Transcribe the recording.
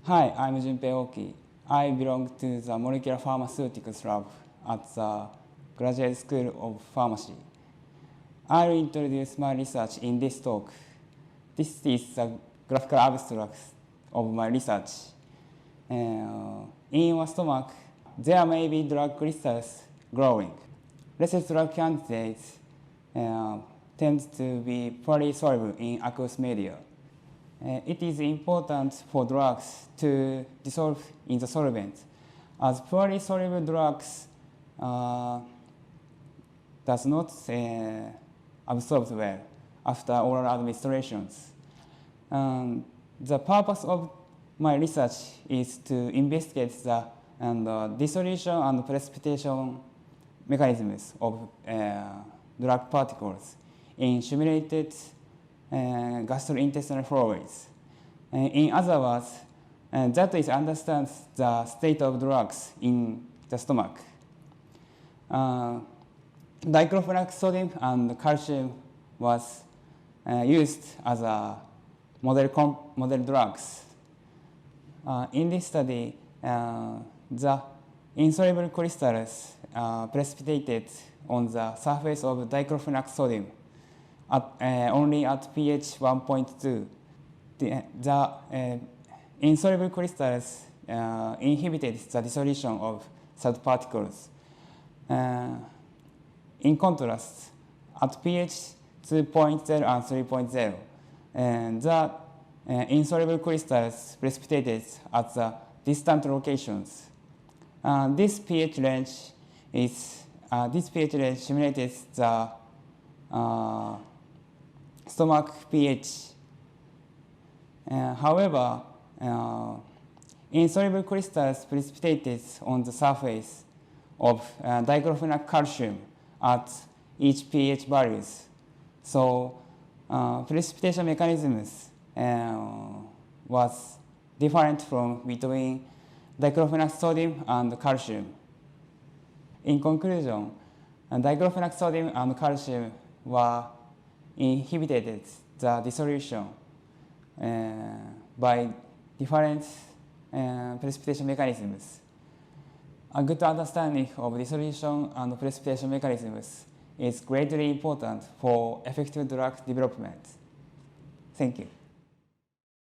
Hi, I'm Jumpei Oki. I belong to the molecular pharmaceuticals lab at the Graduate School of Pharmacy. I'll introduce my research in this talk. This is the graphical abstract of my research. In your stomach, there may be drug crystals growing. Research drug candidates tend to be poorly soluble in aqueous media. It is important for drugs to dissolve in the solvent, as poorly soluble drugs does not absorb well after oral administrations. The purpose of my research is to investigate the dissolution and precipitation mechanisms of drug particles in simulated gastrointestinal fluids. In other words, that is understand the state of drugs in the stomach. Diclofenac sodium and calcium was used as a model drugs. In this study, the insoluble crystals precipitated on the surface of diclofenac sodium only at pH 1.2. The insoluble crystals inhibited the dissolution of salt particles. In contrast, at pH 2.0 and 3.0, the insoluble crystals precipitated at the distant locations. This pH range simulated the stomach pH. However, insoluble crystals precipitated on the surface of diclofenac calcium at each pH values. So precipitation mechanisms was different from between diclofenac sodium and calcium. In conclusion, diclofenac sodium and calcium were inhibited the dissolution by different precipitation mechanisms. A good understanding of dissolution and precipitation mechanisms is greatly important for effective drug development. Thank you.